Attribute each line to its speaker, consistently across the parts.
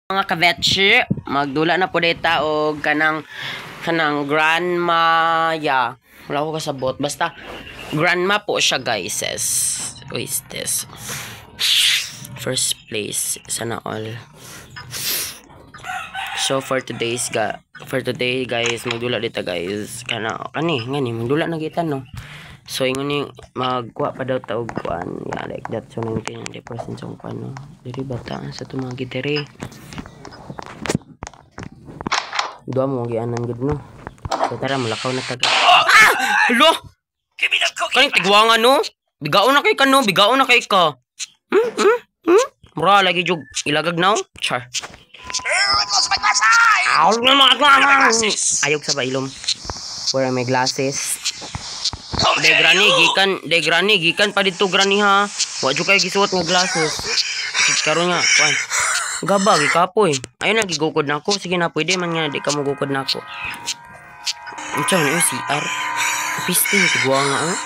Speaker 1: Mga kavetsi, magdula na po dita og kanang grandma, yeah. Wala ko kasabot. Basta grandma po siya, guys. Who is this? First place, sana all. So for today guys, magdula dita guys. Kani magdula na kita no. So ingon ni magkuha pa daw ta og kuan, yeah, like that. So 90% sa kuan no. Diri bata sa tumang gitare. Dua mo gianan gud no. So tara mulakaw na taga. Hello. Kaning tigwangan no. Bigaon na kay ka no, bigaon na kay ka. Mura lagi jug ilagag now. Char. Ayog sa bailom. Where are my glasses? De granny gikan pa dito granny ha. Wa jud kay gisuot nga glasses. Karon nga kuan. Gaba gikapoy. Ayun na gigukod nako. Sige na pwede man nga di ka mogukod nako. Unsa man CR? Pisting tigwa nga oh.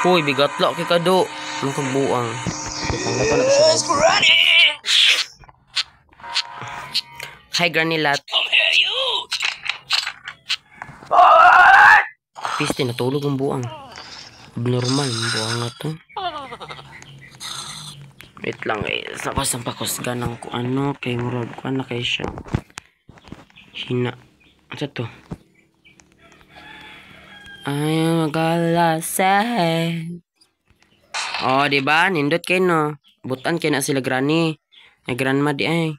Speaker 1: Hoy bigatla kay kado. Makagbuang. Tanggapan na sa. Hi Granny Lat. Piste natulog ang buang. Abnormal ang buang nga to. Wait lang guys. Tapos ang pakusgan ng ano kay murag ko na kay siya. Hina. Ano to? Ay magalasay. Oh, diba? Nindot kayo no. Butan kayo na sila granny. Ay grandma di ay.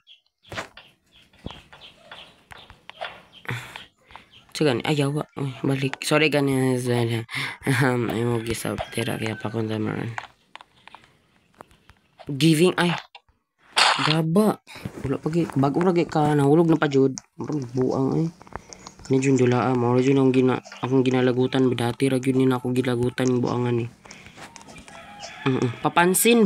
Speaker 1: Gani ayaw balik sorry gani ay mo gisab tira kaya pa kun tamaran giving ay gaba wala pagi bago ra ka nahulog na pa jud buang ay ni jud dula mo ra jud akong ginalagutan dati ra jud ni na ako gilagutan ng buangan ni papansin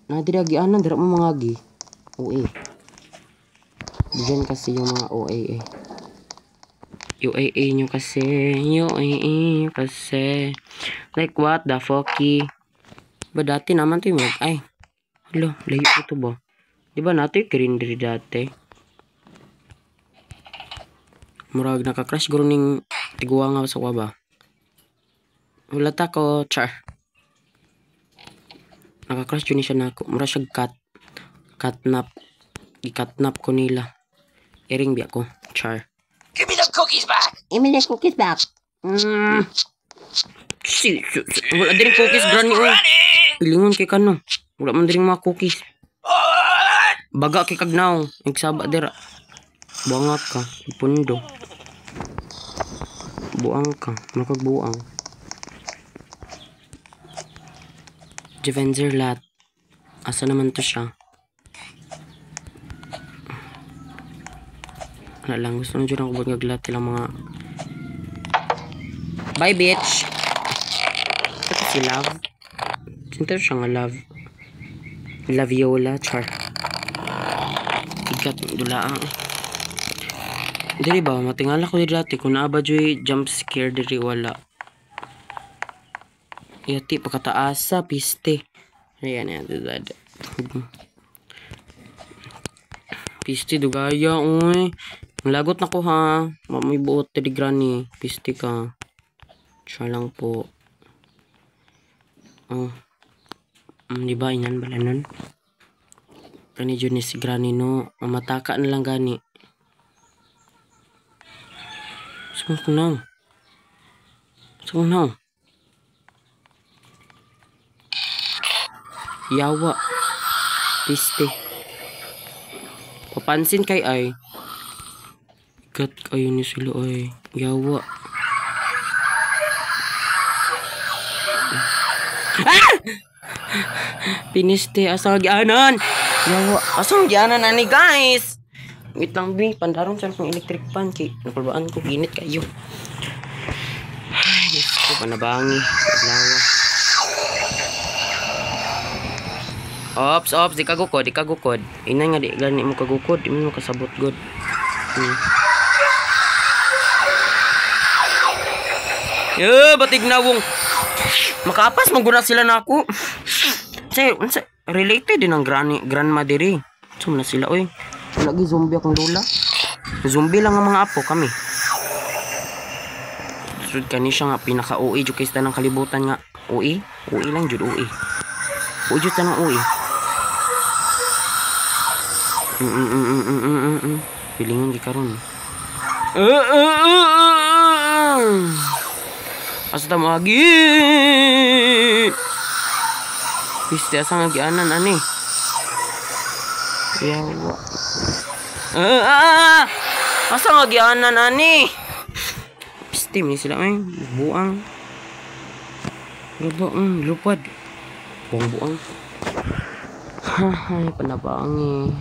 Speaker 1: na dira gianan dira mo mangagi diyan kasi yung mga OAA. UAA nyo kasi. UAA kasi. Like what the fucky? Ba dati naman to yung ay. Hello, layo ito ba? Diba natin yung green diri dati? Murag nakakrush guro ning tiguwa nga sa kwa ba? Wala ta ko, char. Nakakrush yun siya na ako. Murag siya catnap. I-catnap ko nila. Iring biya ko. Char.
Speaker 2: Give me the cookies back!
Speaker 1: Give me the cookies back. Wala din cookies, granny. Pilingon kay kano. Wala man din mga cookies. Baga kay kagnaw. Nagsaba dira. Buang ka. Pundo. Buang ka. Makagbuang. Jevenzer Lat. Asa naman to siya? Wala lang, gusto nyo dyan ako ba't ngaglat lang mga bye bitch. Ito si Love. Sinta siya nga Love Laviola, char. Igat, dulaang diri ba, matingala ko dati kung naaba dyan jump scare diri wala yati pagkataasa piste ayan piste dugaya uy. Lagot na ko ha. May buot tadi granny. Piste ka. Siya lang po. Oh. Diba inan bala nun? Gani dyan ni si granny no. Mataka na lang gani. Saan ko na? Yawa. Piste. Papansin kay ay. Gat kayo ni sila ay. Yawa. Piniste. Asang gianan. Yawa. Asang gianan na ni guys. Wait lang bi. Pandaron siya ng electric fan. Napalbaan ko. Ginit kayo. Ay, Diyos ko. Panabangi. Paglawa. Ops. Di kagukod. Inay nga di gani mo kagukod. Di mo kasabot good. Batig na wong. Makapas, maguna sila na ako. Say, related din ang grandma diri. Sum na sila oy. Lagi zombie akong lola. Zombie lang ang mga apo kami. Sud kani siya nga pinaka-OA jud kay ng kalibutan nga. OA lang jud OA. OA jud tanang OA. Pilingon gi karon. Asa ta magi? Piste asa nga gianan ani. Yawa. Asa nga gianan ani? Piste ni sila ay buang. Gabo lupad. Buang. Ay panabang eh.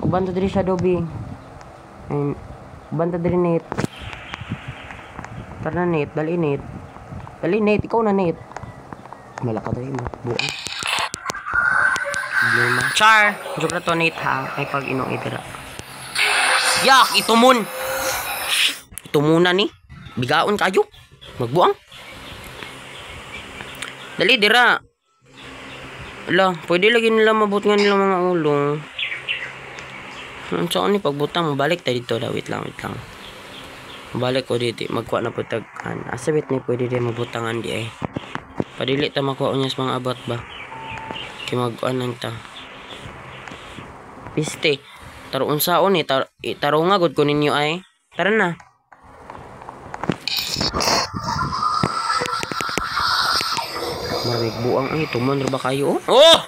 Speaker 1: Banta diri siya dobi. Ay banta diri net. Tara net, dali net. Dali net, ikaw na net. Malaka dali mo, buang. Bluma. Char, joke na to net ha. Ay pag inong itira. Yak, itumon. Itumunan ni. Bigaon kayo. Magbuang. Dali dira. Ala, pwede lagi nila mabot nga nila mga ulo. Ang saan ni pagbutang, balik tayo dito. Wait lang. Balik ko dito. Magkuha na po tagkan. Asabit ni pwede din mabutangan di ay. Padili ta makuha niya sa mga abot ba. Kaya magkuha nang ta. Piste. Taroon saon eh. Tarong nga good ko ninyo ay. Tara na. Marig buang ay. Tumon ba kayo? Oh!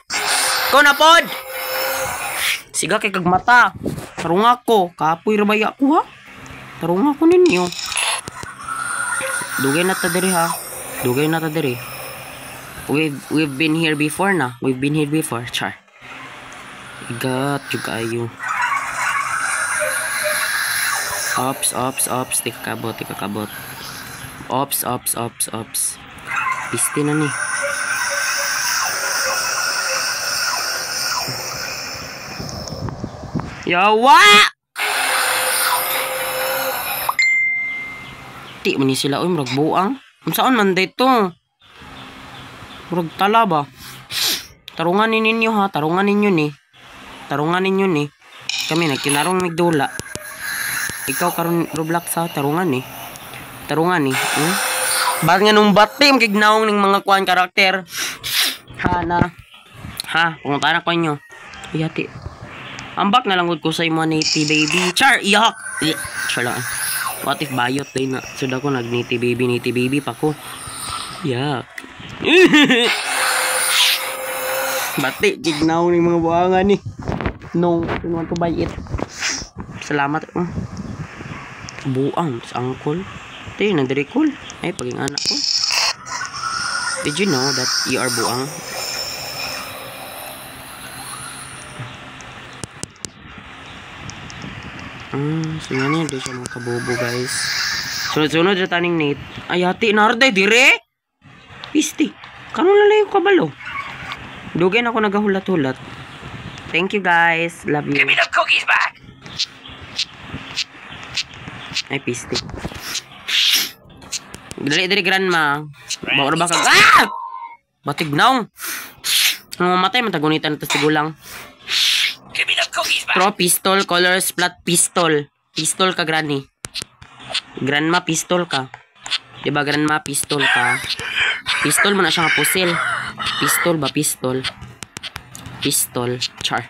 Speaker 1: Ikaw na pod! Siga kay kag mata. Tarong ako. Kapoy rabay ako ha. Tarong ako ninyo. Dugay na ta diri ha. Dugay na ta diri. We've been here before na. We've been here before. Char. Igat juga ayo. Ops. Tika kabot. Ops. Piste na ni. Yawa! Ti man ni sila oy murag buang. Unsaon man dito? Murag tala ba? Tarungan ninyo ha, tarungan ninyo ni. Kami nagkinarong migdula. Ikaw karon Roblox ha, tarungan ni. Bag nga nung bati magignaong ng mga kuan karakter. Pumunta na ko inyo. Iyati. Ambak na lang ko sa imo native baby. Char, iyak. Char lang. What if bayot day na? Sud ako nag native baby pa ko. Yak. Bati, gignaw ng mga buangan ni. No, don't want to buy it. Salamat. Buang sa angkol. Ito nandiri cool. Ay, paging anak ko. Did you know that you are buang? So yan yan. Doon siya mga kabobo guys. Sunod-sunod na taning Nate. Ay, hati. Narday, dire. Pisti. Kanon lang yung kabalo. Dugay na ako nagahulat-hulat. Thank you guys. Love you.
Speaker 2: Give me the cookies back.
Speaker 1: Ay, pisti. Dali grandma. Bawa ba ka? Ah! Batig naong. Ang mamatay, matagunitan ito sigulang.
Speaker 2: Give me the cookies back.
Speaker 1: Pro pistol, colors, flat pistol. Pistol ka, granny. Grandma, pistol ka. Diba, grandma, pistol ka. Pistol mo na siya nga pusil. Pistol ba, pistol? Pistol, char.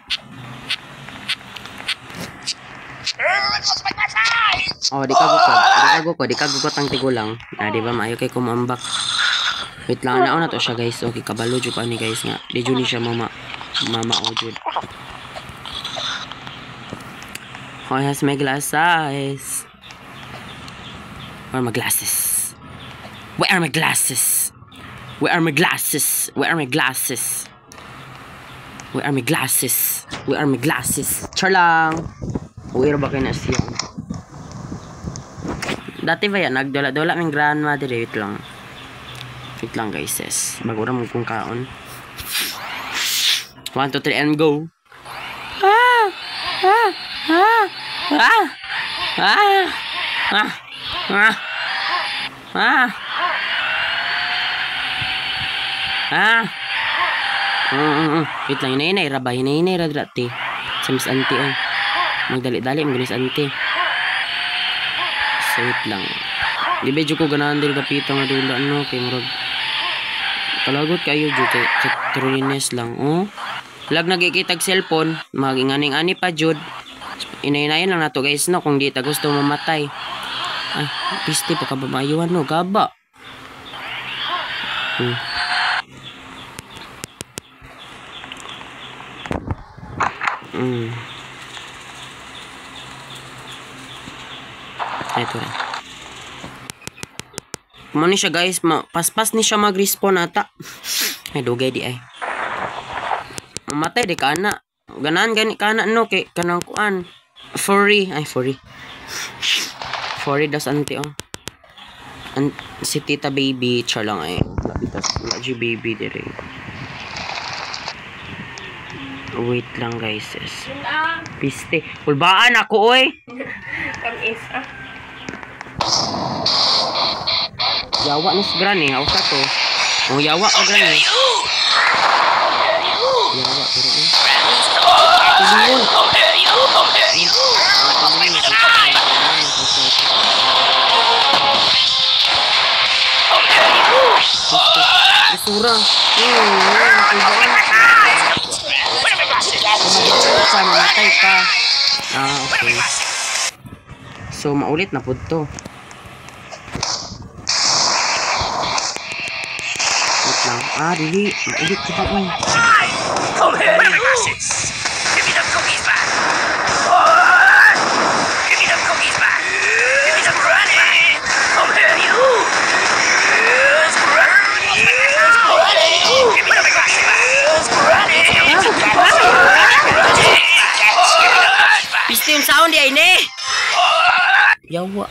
Speaker 1: Oh, di ka gukot ang tigulang. Di ba, maayo kay kumambak. Wait lang, naon na to siya guys. Okay, kabalo dyan pa ni guys nga. Di dyan ni siya mama o dyan. Oh, has my glasses. Where are my glasses? Where are my glasses? Where are my glasses? Where are my glasses? Where are my glasses? Where are my glasses? Char lang. Uwira ba kayo na siya? Dati ba yan? Nagdala-dala ng grandma dire. Wait lang. Wait lang guys. Yes. Bagura mo kung kaon. 1, 2, 3 and go. Wait lang, hinay-hinay ra ba? Hinay-hinay ra dati. Sa Miss Auntie, oh. Magdali-dali, Miss Auntie. So, wait lang. Di medyo ko ganahan din kapita nga dula, no? Kay murag. Palagot kayo, Jud. Katrolines lang, oh. Lag nagkikitag cellphone, maging-aning-ani pa, Jud. Inay-inayin lang na to, guys, no? Kung di ta gusto mamatay. Ay, piste, pagkabamayuan, no? Gaba. Ito rin. Kumano ni siya, guys. Paspas ni siya mag-respawn ata. Ay, dugay di ay. Mamatay di ka na. Ganahan gani ka na, no? Kay kanang kuan. Furry. Ay, furry. Furry das anti, oh. Si Tita Baby, char lang ay. Wala si Baby dire. Wait lang, guys. Piste. Pulbaan ako, oy.
Speaker 3: Kamis,
Speaker 1: Yawa ni si Granny. Ako sa to. Oh, yawa ka, Granny. Yawa, pero eh. Tubingon. Basura. Mamatay ka. Okay. So, maulit na po to. Wait lang. Dili. Maulit ka ba?
Speaker 2: Come here, you bastards! Give me the cookies back! Give me the cookies back! Give me the granny! Come here, you! Yes, granny! Give me the cookies back! Granny!
Speaker 1: Piste yung sound di ay ne. Yawa.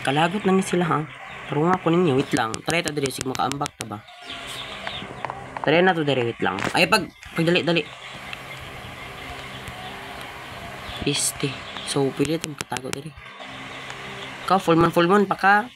Speaker 1: Kalagot lang sila, ha. Pero nga ko ninyo, wait lang. Try ta dire sig makaambak ta ba. Try na to dire, wait lang. Ay pagdali-dali. Piste. So pili tong katago dire. Ka full moon pa ka.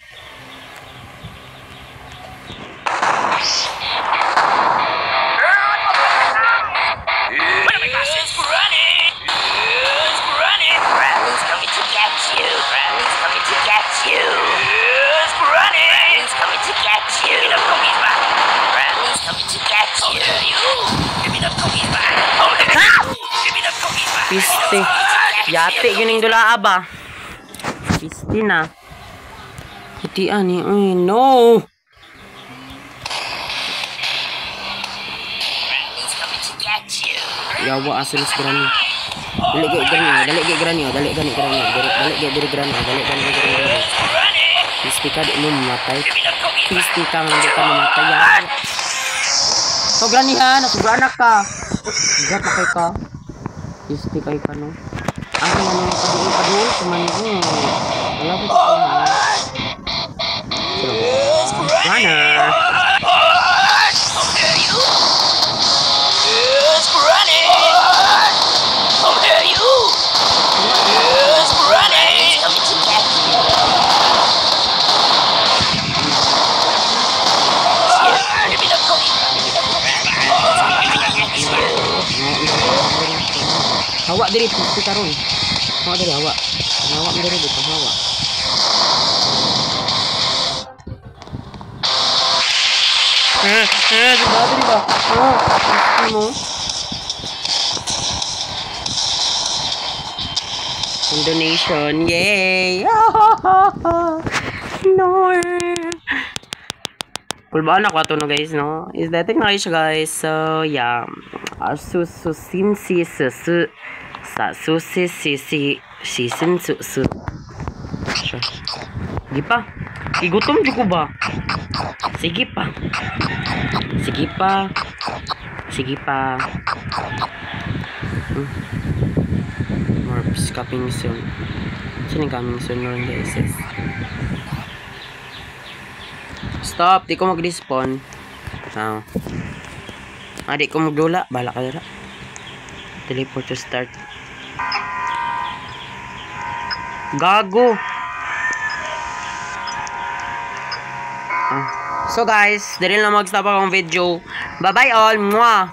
Speaker 1: Piste. Yate gining dula ba? Piste na. Hindi ani. Ay, no. Yawa asalis Granny. Dali gani. Piste ka di mo mamatay. Piste ka hindi ka mamatay. So Granny ha, nasubranak ka. Gat na kay ka. Piste kay ka no. Ang ano padul kumanin. Wala ko sa runner. Hawa diri piste karon. Hawa diri hawa. Hawa diri dito hawa. Diri ba? Mo. Donation, yay! No. Kulbaan ako ito no guys, no? Is that na kayo siya guys? So, yeah. Sige pa. Igutom dyan ko ba? Sige pa. Morphs coming soon. Saan yung coming soon nun guys? Stop! Di ko mag-respawn. Di ko magdula. Bala ka dala. Teleport to start. Gago! So guys, dali lang mag-stop akong video. Bye bye all! Mwah!